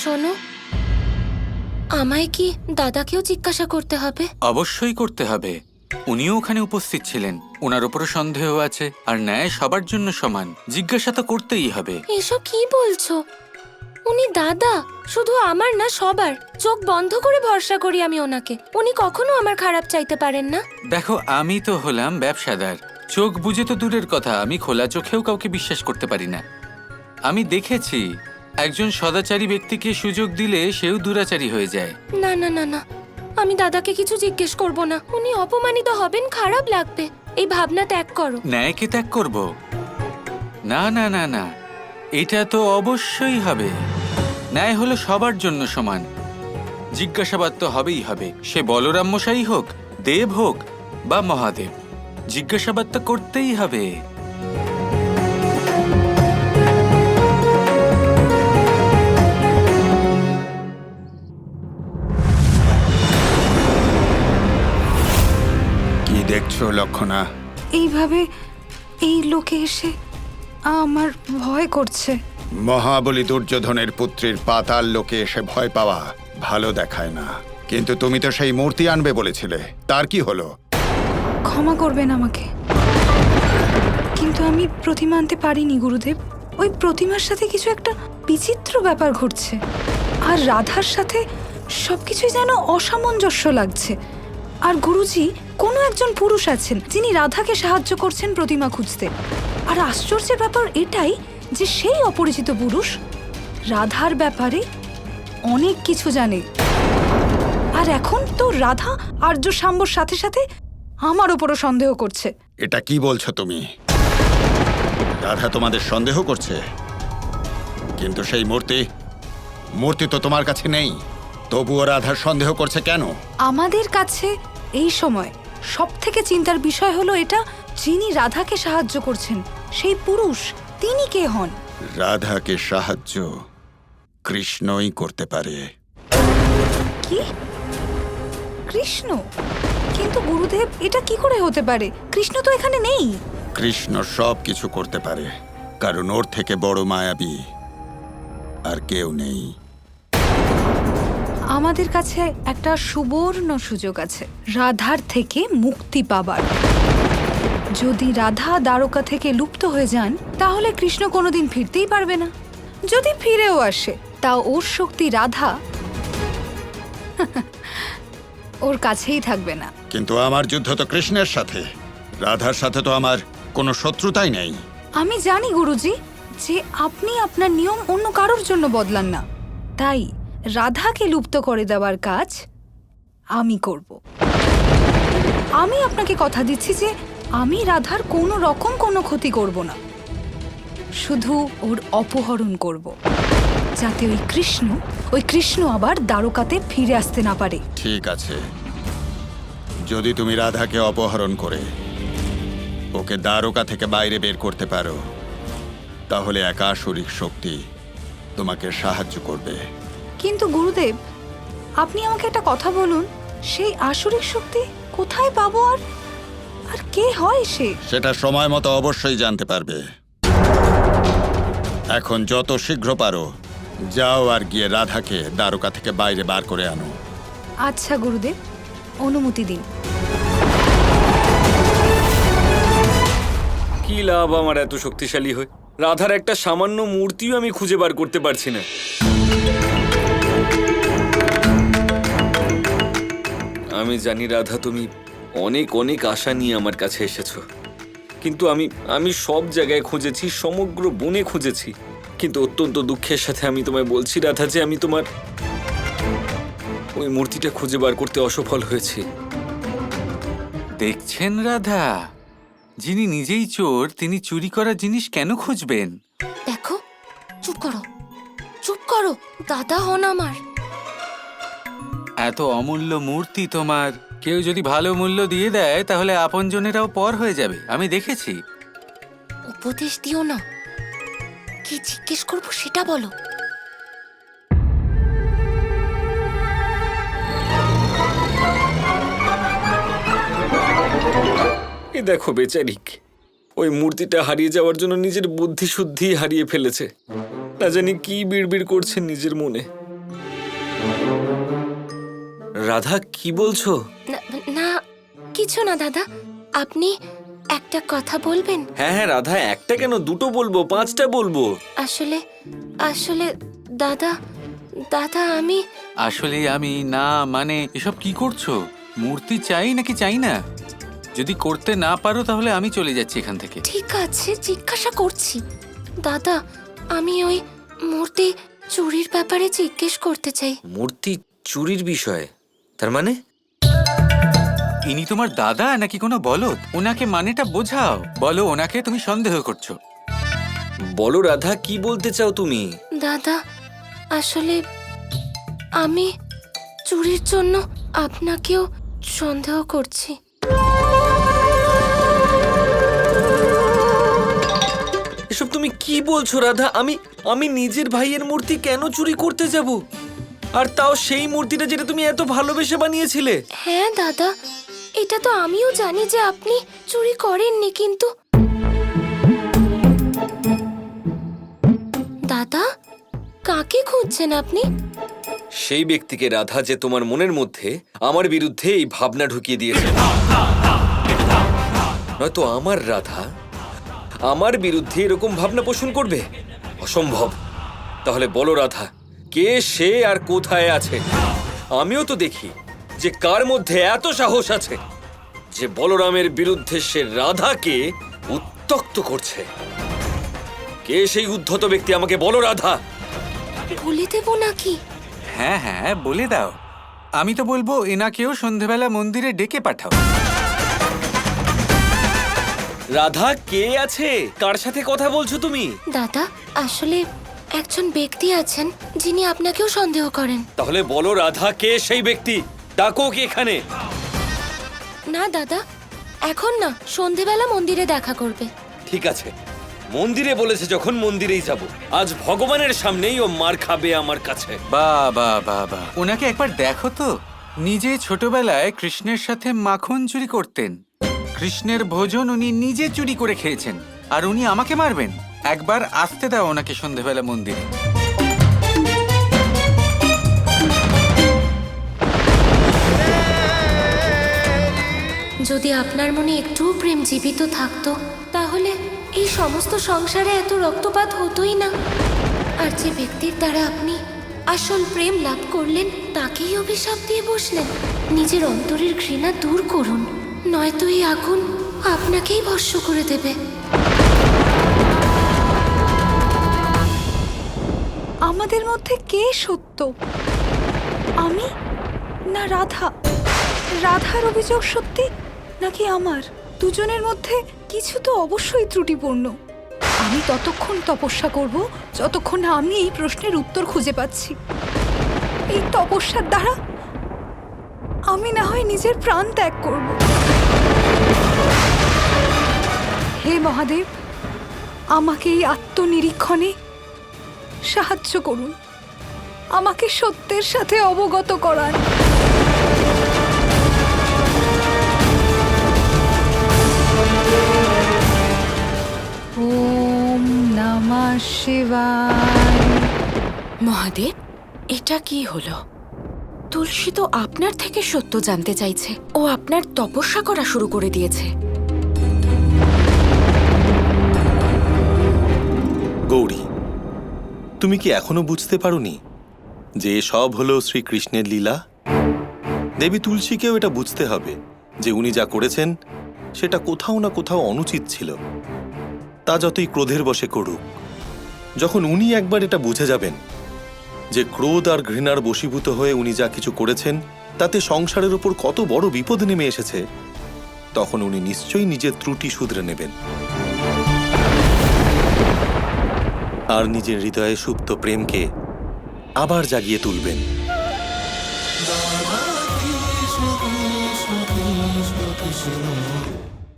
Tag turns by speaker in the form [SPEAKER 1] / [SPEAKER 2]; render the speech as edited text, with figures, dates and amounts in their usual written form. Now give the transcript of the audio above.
[SPEAKER 1] শোনো, আমায় কি দাদাকেও জিজ্ঞাসা করতে হবে?
[SPEAKER 2] অবশ্যই করতে হবে। উনিও ওখানে উপস্থিত ছিলেন, ওনার উপরও সন্দেহ আছে। আর ন্যায় সবার জন্য সমান, জিজ্ঞাসা তো করতেই হবে।
[SPEAKER 1] এসব কি বলছো? উনি দাদা, শুধু আমার না সবার। চোখ বন্ধ করে ভরসা করি আমি ওনাকে। উনি কখনো আমার খারাপ চাইতে পারেন না।
[SPEAKER 2] দেখো, আমি তো হলাম ব্যবসাদার। চোখ বুঝে তো দূরের কথা, আমি খোলা চোখেও কাউকে বিশ্বাস করতে পারি না। আমি দেখেছি একজন সদাচারী ব্যক্তিকে সুযোগ দিলে সেও দুরাচারী হয়ে যায়।
[SPEAKER 1] না না না না, আমি দাদাকে কিছু জিজ্ঞেস করব না। উনি অপমানিত হবেন, খারাপ লাগবে। এই ভাবনা ত্যাগ করো।
[SPEAKER 2] ন্যায়কে ত্যাগ করব? না না না না, এটা তো অবশ্যই হবে। ন্যায় হলো সবার জন্য সমান। জিজ্ঞাসাবাদ তো হবেই হবে, সে বলরাম মশাই হোক, দেব হোক বা মহাদেব। জিজ্ঞাসাবাদ তো করতেই হবে।
[SPEAKER 3] কি দেখছো লক্ষণা?
[SPEAKER 4] এইভাবে এই লোকে এসে আমার ভয় করছে।
[SPEAKER 3] মহাবলী দুর্যোধনের পুত্রীর পাতাল লোকে এসে ভয় পাওয়া ভালো দেখায় না। কিন্তু তুমি তো সেই মূর্তি আনবে বলেছিলে, তার কি হলো?
[SPEAKER 4] ক্ষমা করবেন আমাকে, কিন্তু আমি প্রতিমা আনতে পারিনি গুরুদেব। ওই প্রতিমার সাথে কিছু একটা বিচিত্র ব্যাপার ঘটছে, আর রাধার সাথে সবকিছুই যেন অসামঞ্জস্য লাগছে। আর গুরুজি, কোনো একজন পুরুষ আছেন যিনি রাধাকে সাহায্য করছেন প্রতিমা খুঁজতে। আর আশ্চর্যের ব্যাপার এটাই যে সেই অপরিচিত পুরুষ রাধার ব্যাপারে অনেক কিছু জানে। আর এখন তো রাধা আর্য শাম্বর সাথে সাথে আমার উপরও সন্দেহ করছে।
[SPEAKER 3] এটা কি বলছো তুমি? রাধা তোমাদের সন্দেহ করছে? কিন্তু সেই মূর্তি তো তোমার কাছে নেই, তবুও রাধার সন্দেহ করছে কেন?
[SPEAKER 4] আমাদের কাছে এই সময় সব থেকে চিন্তার বিষয় হলো এটা, যিনি রাধাকে সাহায্য করছেন সেই পুরুষ তিনি কে হন?
[SPEAKER 3] রাধাকে সাহায্য কৃষ্ণই করতে পারে।
[SPEAKER 4] কি? কৃষ্ণ? কিন্তু গুরুদেব, এটা কি করে হতে পারে? কৃষ্ণ তো এখানে নেই।
[SPEAKER 3] কৃষ্ণ সব কিছু করতে পারে, কারণ ওর থেকে বড় মায়াবী আর কেউ নেই।
[SPEAKER 4] আমাদের কাছে একটা সুবর্ণ সুযোগ আছে রাধার থেকে মুক্তি পাবার। যদি রাধা দ্বারকা থেকে লুপ্ত হয়ে যান, তাহলে কৃষ্ণ কোনোদিন ফিরতেই পারবে না। যদি ফিরেও আসে, তা ওর শক্তি রাধা ওর কাছেই থাকবে না।
[SPEAKER 3] কিন্তু আমার যুদ্ধ তো কৃষ্ণের সাথে, রাধার সাথে তো আমার কোনো শত্রুতাই নেই।
[SPEAKER 4] আমি জানি গুরুজি যে আপনি আপনার নিয়ম অন্য কারোর জন্য বদলান না, তাই রাধাকে লুপ্ত করে দেওয়ার কাজ আমি করব। আমি আপনাকে কথা দিচ্ছি যে আমি রাধার কোনো রকম কোনো ক্ষতি করব না, শুধু ওর অপহরণ করব, যাতে ওই কৃষ্ণ আবার দ্বারকাতে ফিরে আসতে না পারে।
[SPEAKER 3] ঠিক আছে, যদি তুমি রাধাকে অপহরণ করে ওকে দ্বারকা থেকে বাইরে বের করতে পারো, তাহলে এক আসুরিক শক্তি তোমাকে সাহায্য করবে।
[SPEAKER 4] কিন্তু গুরুদেব, আপনি আমাকে একটা কথা বলুন, সেই আসুরিক শক্তি কোথায় পাবো? আর কে হয় সে?
[SPEAKER 3] সেটা সময় মতো অবশ্যই জানতে পারবে। এখন যত শীঘ্র পারো যাও আর গিয়ে রাধাকে দ্বারকা থেকে বাইরে বার করে আনো।
[SPEAKER 4] আচ্ছা গুরুদেব, অনুমতি দিন।
[SPEAKER 5] কি লাভ আমার এত শক্তিশালী হয়ে? রাধার একটা সামান্য মূর্তিও আমি খুঁজে বার করতে পারছি না। আমি জানি রাধা, তুমি অনেক অনেক আশা নিয়ে আমার কাছে এসেছো, কিন্তু আমি সব জায়গায় খুঁজেছি, সমগ্র বনে খুঁজেছি, কিন্তু অত্যন্ত দুঃখের সাথে আমি তোমায় বলছি রাধা যে আমি তোমার ওই মূর্তিটা খুঁজে বার করতে অসফল হয়েছি।
[SPEAKER 2] দেখছেন রাধা, যিনি নিজেই চোর তিনি চুরি করা জিনিস কেন খুঁজবেন?
[SPEAKER 1] দেখো, চুপ করো, চুপ করো। দাদা হন আমার।
[SPEAKER 2] এত অমূল্য মূর্তি তোমার, কেউ যদি ভালো মূল্য দিয়ে দেয় তাহলে আপনজনেরাও পর হয়ে যাবে। আমি দেখেছি।
[SPEAKER 1] উপদেশ দিও না। কি জিজ্ঞেস করবো সেটা বলো।
[SPEAKER 5] এ দেখো বেচারিক, ওই মূর্তিটা হারিয়ে যাওয়ার জন্য নিজের বুদ্ধি শুদ্ধি হারিয়ে ফেলেছে। না জানি কি বিড়বিড় করছে নিজের মনে। রাধা কি বলছো?
[SPEAKER 1] না, না কিছু না দাদা, আপনি একটা কথা বলবেন?
[SPEAKER 5] হ্যাঁ হ্যাঁ রাধা, একটা কেন, দুটো বলবো, 5টা বলবো।
[SPEAKER 1] আসলে আসলে দাদা দাদা আমি
[SPEAKER 2] আমি না, মানে এসব কি করছো? মূর্তি চাই নাকি চাই না? যদি করতে না পারো তাহলে আমি চলে যাচ্ছি এখান থেকে।
[SPEAKER 1] ঠিক আছে, জিজ্ঞাসা করছি। দাদা, আমি ওই মূর্তি চুরির ব্যাপারে জিজ্ঞেস করতে চাই।
[SPEAKER 5] মূর্তি চুরির বিষয়ে? তার মানে?
[SPEAKER 2] ইনি তোমার দাদা নাকি কোনো বলদ? ওনাকে মানেটা বোঝাও। বলো ওনাকে তুমি সন্দেহ করছো।
[SPEAKER 5] বলো রাধা, কি বলতে চাও তুমি?
[SPEAKER 1] দাদা, আসলে আমি চুরির জন্য আপনাকেও সন্দেহ করছি।
[SPEAKER 5] এসব তুমি কি বলছো রাধা? আমি নিজের ভাইয়ের মূর্তি কেন চুরি করতে যাব? আর তাও সেই মূর্তিটা যেটা তুমি এত ভালোবেসে বানিয়েছিলে।
[SPEAKER 1] হ্যাঁ দাদা, এটা তো আমিও জানি যে আপনি চুরি করেননি, কিন্তু দাদা, কাকে খুঁজছেন আপনি?
[SPEAKER 5] সেই ব্যক্তিকে রাধা, যে তোমার মনের মধ্যে আমার বিরুদ্ধে এই ভাবনা ঢুকিয়ে দিয়েছে। নয়তো আমার রাধা আমার বিরুদ্ধে এরকম ভাবনা পোষণ করবে? অসম্ভব। তাহলে বলো রাধা, কে সে আর কোথায় আছে? আমিও তো দেখি যে কার মধ্যে এত সাহস আছে যে বলরামের বিরুদ্ধে সে রাধাকে উত্ত্যক্ত করছে। কে সেই উদ্ধত ব্যক্তি? আমাকে বলো রাধা।
[SPEAKER 1] বলে দেব নাকি?
[SPEAKER 2] হ্যাঁ হ্যাঁ বলে দাও। আমি তো বলবো এনাকেও সন্ধেবেলা মন্দিরে ডেকে পাঠাও।
[SPEAKER 5] রাধা, কে আছে? কার সাথে কথা বলছো তুমি?
[SPEAKER 1] দাদা, আসলে একজন ব্যক্তি আছেন যিনি আপনাকেও সন্দেহ করেন।
[SPEAKER 5] তাহলে বলো রাধা, কে সেই ব্যক্তি? ডাকো কি এখানে।
[SPEAKER 1] না দাদা, এখন না, সন্ধেবেলা মন্দিরে দেখা করবে।
[SPEAKER 5] ঠিক আছে, মন্দিরে বলেছে যখন মন্দিরেই যাব। আজ ভগবানের সামনেই ও মার খাবে আমার কাছে।
[SPEAKER 2] বাহ বাহ বাহ বাহ, ওনাকে একবার দেখো তো। নিজে ছোটবেলায় কৃষ্ণের সাথে মাখন চুরি করতেন। কৃষ্ণের ভোজন উনি নিজে চুরি করে খেয়েছেন, আর উনি আমাকে মারবেন? একবার আসতে দাও ওনাকে সন্ধেবেলা মন্দিরে।
[SPEAKER 1] যদি আপনার মনে একটুও প্রেম জীবিত থাকতো, তাহলে এই সমস্ত সংসারে এত রক্তপাত হতোই না। আর যে ব্যক্তির দ্বারা আপনি আসল প্রেম লাভ করলেন, তাকেই অভিশাপ দিয়ে বসলেন। নিজের অন্তরের ঘৃণা দূর করুন, নয়তো এই আগুন আপনাকেই ভস্ম করে দেবে।
[SPEAKER 4] আমাদের মধ্যে কে সত্য, আমি না রাধা? রাধার অভিযোগ সত্যি নাকি আমার? দুজনের মধ্যে কিছু তো অবশ্যই ত্রুটিপূর্ণ। আমি ততক্ষণ তপস্যা করব যতক্ষণ না আমি এই প্রশ্নের উত্তর খুঁজে পাচ্ছি। এই তপস্যার দ্বারা আমি না হয় নিজের প্রাণ ত্যাগ করব। হে মহাদেব, আমাকে এই আত্মনিরীক্ষণে সাহায্য করুন, আমাকে সত্যের সাথে অবগত করান। ওম নমঃ শিবায়।
[SPEAKER 6] মহাদেব, এটা কি হলো? তুলসী তো আপনার থেকে সত্য জানতে চাইছে। ও আপনার তপস্যা করা শুরু করে দিয়েছে।
[SPEAKER 7] গৌরী, তুমি কি এখনো বুঝতে পারোনি যে সব হলো শ্রীকৃষ্ণের লীলা? দেবী তুলসীকেও এটা বুঝতে হবে যে উনি যা করেছেন সেটা কোথাও না কোথাও অনুচিত ছিল। তা যতই ক্রোধের বশে করুক, যখন উনি একবার এটা বুঝে যাবেন যে ক্রোধ আর ঘৃণার বশীভূত হয়ে উনি যা কিছু করেছেন তাতে সংসারের উপর কত বড় বিপদ নেমে এসেছে, তখন উনি নিশ্চয়ই নিজের ত্রুটি শুধরে নেবেন আর নিজের হৃদয়ে সুপ্ত প্রেমকে আবার জাগিয়ে তুলবেন।